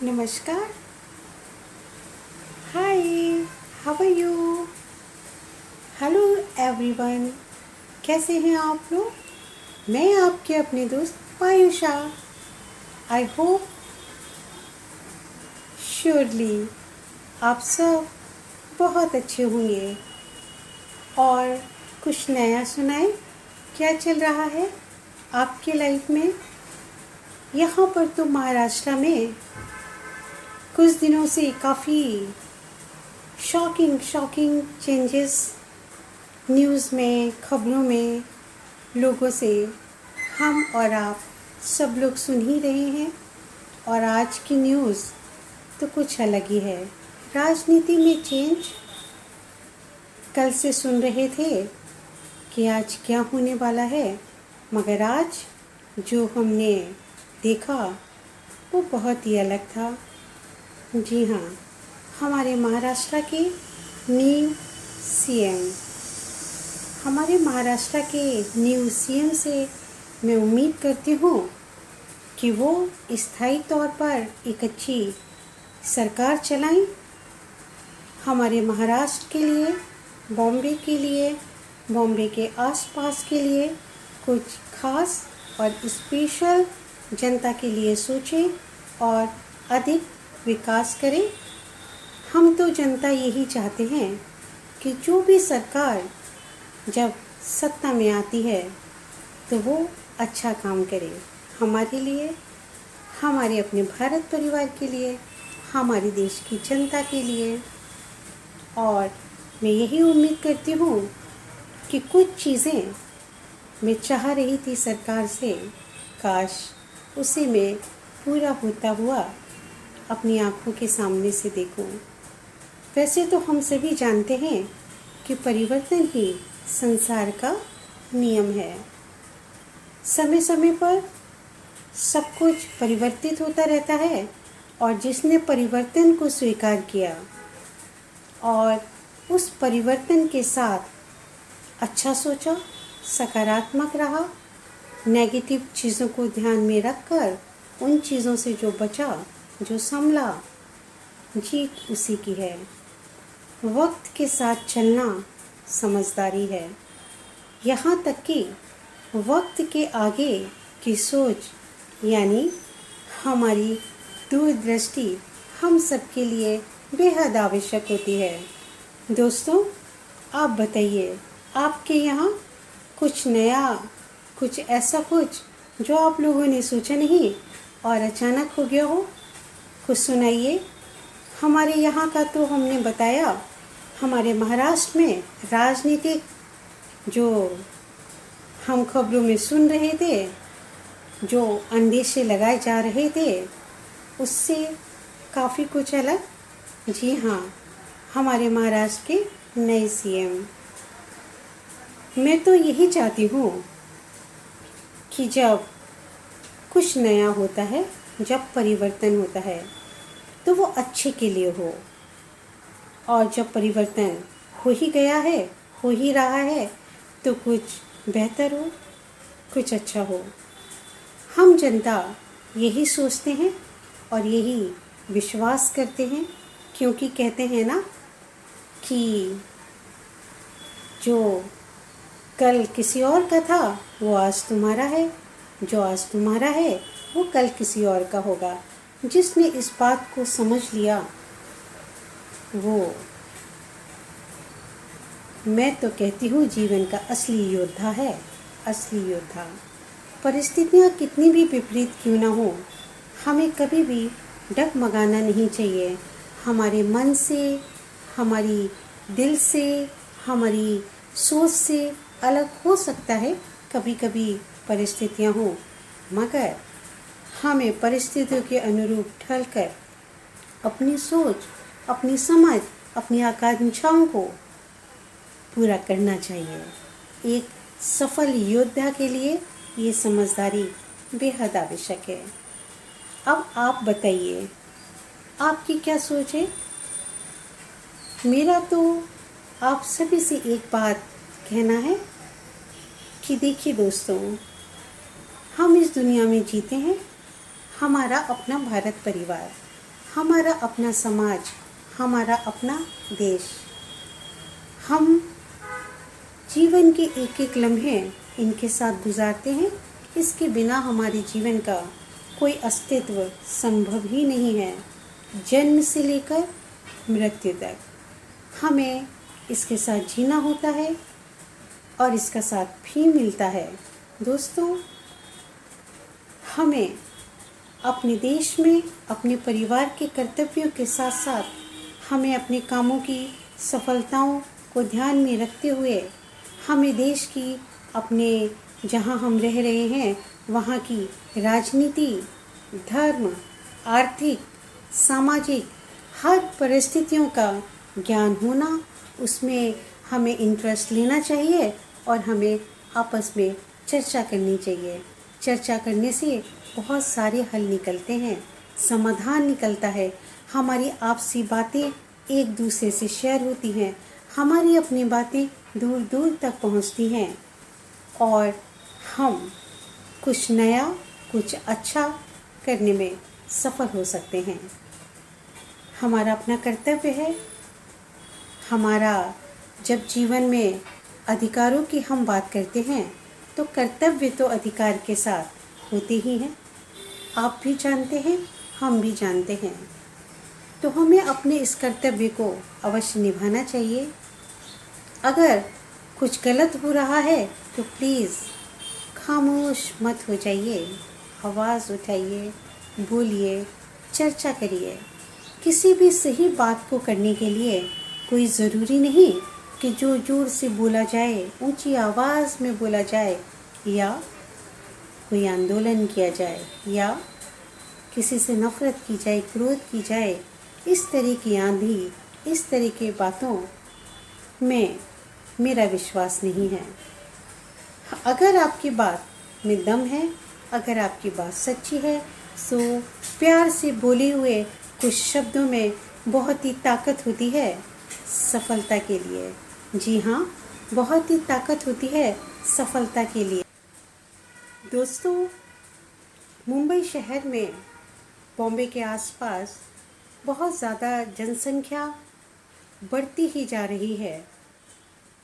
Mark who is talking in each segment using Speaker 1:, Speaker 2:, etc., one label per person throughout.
Speaker 1: नमस्कार। Hi, how are you? Hello everyone, कैसे हैं आप लोग? मैं आपके अपने दोस्त पायुषा। आई होप श्योरली आप सब बहुत अच्छे होंगे। और कुछ नया सुनाएं, क्या चल रहा है आपके लाइफ में? यहाँ पर तो महाराष्ट्र में कुछ दिनों से काफ़ी शॉकिंग चेंजेस न्यूज़ में, खबरों में लोगों से हम और आप सब लोग सुन ही रहे हैं। और आज की न्यूज़ तो कुछ अलग ही है। राजनीति में चेंज। कल से सुन रहे थे कि आज क्या होने वाला है, मगर आज जो हमने देखा वो बहुत ही अलग था। जी हाँ, हमारे महाराष्ट्र के न्यू सीएम हमारे महाराष्ट्र के न्यू सीएम से मैं उम्मीद करती हूँ कि वो स्थायी तौर पर एक अच्छी सरकार चलाएं हमारे महाराष्ट्र के लिए, बॉम्बे के लिए, बॉम्बे के आसपास के लिए कुछ खास और स्पेशल जनता के लिए सोचें और अधिक विकास करें। हम तो जनता यही चाहते हैं कि जो भी सरकार जब सत्ता में आती है तो वो अच्छा काम करे हमारे लिए, हमारे अपने भारत परिवार के लिए, हमारे देश की जनता के लिए। और मैं यही उम्मीद करती हूँ कि कुछ चीज़ें मैं चाह रही थी सरकार से, काश उसे मैं पूरा होता हुआ अपनी आँखों के सामने से देखूं। वैसे तो हम सभी जानते हैं कि परिवर्तन ही संसार का नियम है। समय समय पर सब कुछ परिवर्तित होता रहता है और जिसने परिवर्तन को स्वीकार किया और उस परिवर्तन के साथ अच्छा सोचा, सकारात्मक रहा, नेगेटिव चीज़ों को ध्यान में रखकर उन चीज़ों से जो बचा, जो संभला, जीत उसी की है। वक्त के साथ चलना समझदारी है। यहाँ तक कि वक्त के आगे की सोच यानी हमारी दूरदृष्टि हम सबके लिए बेहद आवश्यक होती है। दोस्तों, आप बताइए, आपके यहाँ कुछ नया, कुछ ऐसा कुछ जो आप लोगों ने सोचा नहीं और अचानक हो गया हो, कुछ सुनाइए। हमारे यहाँ का तो हमने बताया, हमारे महाराष्ट्र में राजनीतिक जो हम खबरों में सुन रहे थे, जो अंदेशे लगाए जा रहे थे, उससे काफ़ी कुछ अलग। जी हाँ, हमारे महाराष्ट्र के नए सीएम। मैं तो यही चाहती हूँ कि जब कुछ नया होता है, जब परिवर्तन होता है तो वो अच्छे के लिए हो। और जब परिवर्तन हो ही गया है, हो ही रहा है, तो कुछ बेहतर हो, कुछ अच्छा हो। हम जनता यही सोचते हैं और यही विश्वास करते हैं, क्योंकि कहते हैं ना कि जो कल किसी और का था वो आज तुम्हारा है, जो आज तुम्हारा है वो कल किसी और का होगा। जिसने इस बात को समझ लिया वो, मैं तो कहती हूँ, जीवन का असली योद्धा है, असली योद्धा। परिस्थितियाँ कितनी भी विपरीत क्यों ना हो, हमें कभी भी डगमगाना नहीं चाहिए। हमारे मन से, हमारी दिल से, हमारी सोच से अलग हो सकता है कभी कभी परिस्थितियाँ हो, मगर हमें परिस्थितियों के अनुरूप ढलकर अपनी सोच, अपनी समझ, अपनी आकांक्षाओं को पूरा करना चाहिए। एक सफल योद्धा के लिए ये समझदारी बेहद आवश्यक है। अब आप बताइए, आपकी क्या सोच है? मेरा तो आप सभी से एक बात कहना है कि देखिए दोस्तों, हम इस दुनिया में जीते हैं, हमारा अपना भारत परिवार, हमारा अपना समाज, हमारा अपना देश। हम जीवन के एक एक लम्हे इनके साथ गुजारते हैं। इसके बिना हमारे जीवन का कोई अस्तित्व संभव ही नहीं है। जन्म से लेकर मृत्यु तक हमें इसके साथ जीना होता है और इसका साथ भी मिलता है। दोस्तों, हमें अपने देश में अपने परिवार के कर्तव्यों के साथ साथ हमें अपने कामों की सफलताओं को ध्यान में रखते हुए हमें देश की, अपने जहाँ हम रह रहे हैं वहाँ की राजनीति, धर्म, आर्थिक, सामाजिक हर परिस्थितियों का ज्ञान होना, उसमें हमें इंटरेस्ट लेना चाहिए और हमें आपस में चर्चा करनी चाहिए। चर्चा करने से बहुत सारे हल निकलते हैं, समाधान निकलता है। हमारी आपसी बातें एक दूसरे से शेयर होती हैं, हमारी अपनी बातें दूर दूर तक पहुंचती हैं और हम कुछ नया, कुछ अच्छा करने में सफल हो सकते हैं। हमारा अपना कर्तव्य है। हमारा जब जीवन में अधिकारों की हम बात करते हैं तो कर्तव्य तो अधिकार के साथ होते ही हैं। आप भी जानते हैं, हम भी जानते हैं। तो हमें अपने इस कर्तव्य को अवश्य निभाना चाहिए। अगर कुछ गलत हो रहा है तो प्लीज़ खामोश मत हो जाइए, आवाज़ उठाइए, बोलिए, चर्चा करिए। किसी भी सही बात को करने के लिए कोई ज़रूरी नहीं कि जो जोर से बोला जाए, ऊंची आवाज़ में बोला जाए, या कोई आंदोलन किया जाए, या किसी से नफ़रत की जाए, क्रोध की जाए। इस तरह की आंधी, इस तरह की बातों में मेरा विश्वास नहीं है। अगर आपकी बात में दम है, अगर आपकी बात सच्ची है, तो प्यार से बोले हुए कुछ शब्दों में बहुत ही ताकत होती है सफलता के लिए। जी हाँ, बहुत ही ताकत होती है सफलता के लिए। दोस्तों, मुंबई शहर में, बॉम्बे के आसपास बहुत ज़्यादा जनसंख्या बढ़ती ही जा रही है,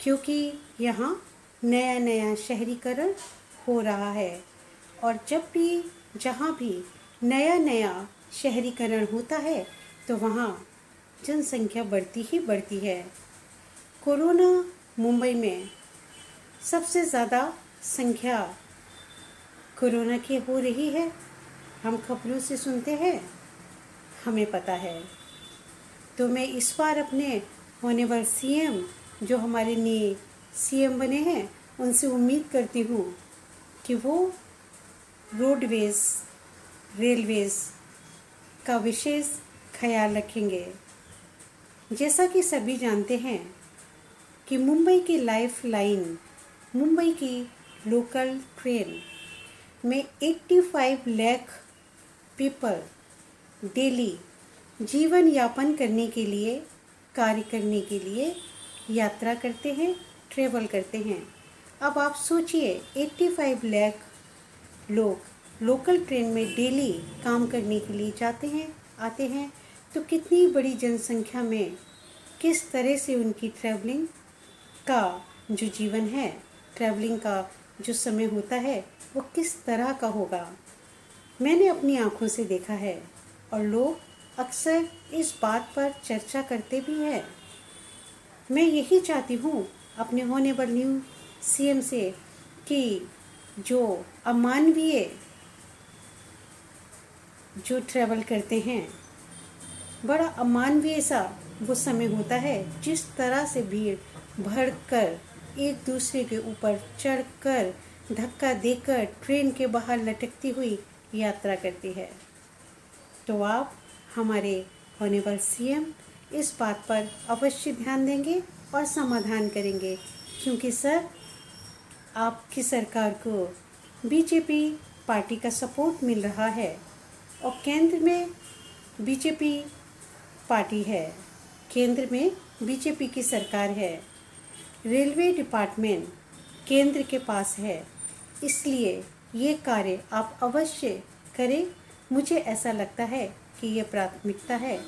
Speaker 1: क्योंकि यहाँ नया नया शहरीकरण हो रहा है। और जब भी, जहाँ भी नया नया शहरीकरण होता है तो वहाँ जनसंख्या बढ़ती ही बढ़ती है। कोरोना मुंबई में सबसे ज़्यादा संख्या कोरोना की हो रही है, हम खबरों से सुनते हैं, हमें पता है। तो मैं इस बार अपने होने वाले सीएम, जो हमारे नए सीएम बने हैं, उनसे उम्मीद करती हूँ कि वो रोडवेज़, रेलवेज़ का विशेष ख्याल रखेंगे। जैसा कि सभी जानते हैं कि मुंबई की लाइफ लाइन, मुंबई की लोकल ट्रेन में 85 लाख पीपल डेली जीवन यापन करने के लिए, कार्य करने के लिए यात्रा करते हैं, ट्रेवल करते हैं। अब आप सोचिए, 85 लाख लोग लोकल ट्रेन में डेली काम करने के लिए जाते हैं, आते हैं, तो कितनी बड़ी जनसंख्या में किस तरह से उनकी ट्रैवलिंग का जो जीवन है, ट्रैवलिंग का जो समय होता है, वो किस तरह का होगा। मैंने अपनी आँखों से देखा है और लोग अक्सर इस बात पर चर्चा करते भी हैं। मैं यही चाहती हूँ अपने होने वाले न्यू सीएम से कि जो अमानवीय जो ट्रैवल करते हैं, बड़ा अमानवीय सा वो समय होता है, जिस तरह से भीड़ भर कर एक दूसरे के ऊपर चढ़कर, धक्का देकर ट्रेन के बाहर लटकती हुई यात्रा करती है। तो आप, हमारे होने वाले सीएम, इस बात पर अवश्य ध्यान देंगे और समाधान करेंगे, क्योंकि सर, आपकी सरकार को बीजेपी पार्टी का सपोर्ट मिल रहा है और केंद्र में बीजेपी पार्टी है, केंद्र में बीजेपी की सरकार है, रेलवे डिपार्टमेंट केंद्र के पास है, इसलिए ये कार्य आप अवश्य करें। मुझे ऐसा लगता है की ये प्राथमिकता है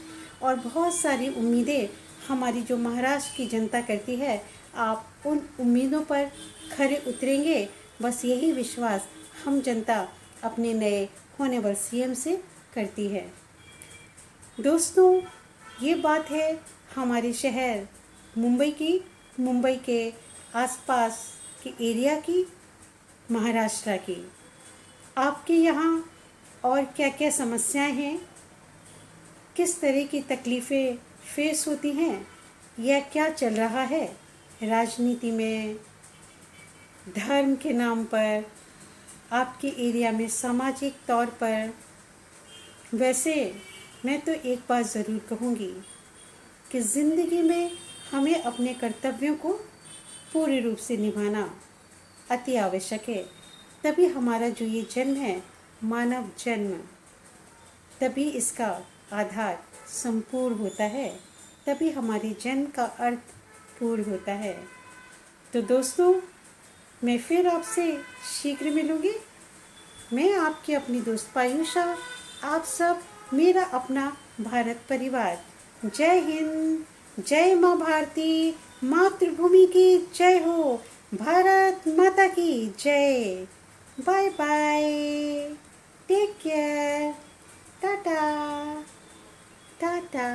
Speaker 1: और बहुत सारी उम्मीदें हमारी जो महाराष्ट्र की जनता करती है। आप उन उम्मीदों पर खरे उतरेंगे, बस यही विश्वास हम जनता अपने नए होने वाले सीएम से करती है। दोस्तों, ये बात है हमारे शहर मुंबई की, मुंबई के आसपास के एरिया की, महाराष्ट्र की। आपके यहाँ और क्या क्या समस्याएं हैं, किस तरह की तकलीफ़ें फेस होती हैं, या क्या चल रहा है राजनीति में, धर्म के नाम पर, आपके एरिया में सामाजिक तौर पर। वैसे मैं तो एक बात ज़रूर कहूँगी कि ज़िंदगी में हमें अपने कर्तव्यों को पूरे रूप से निभाना अति आवश्यक है। तभी हमारा जो ये जन्म है, मानव जन्म, तभी इसका आधार संपूर्ण होता है, तभी हमारे जन्म का अर्थ पूर्ण होता है। तो दोस्तों, मैं फिर आपसे शीघ्र मिलूँगी। मैं आपकी अपनी दोस्त पायुषा, आप सब मेरा अपना भारत परिवार। जय हिंद, जय माँ भारती, मातृभूमि की जय हो, भारत माता की जय। Bye bye, take care, tata Tata.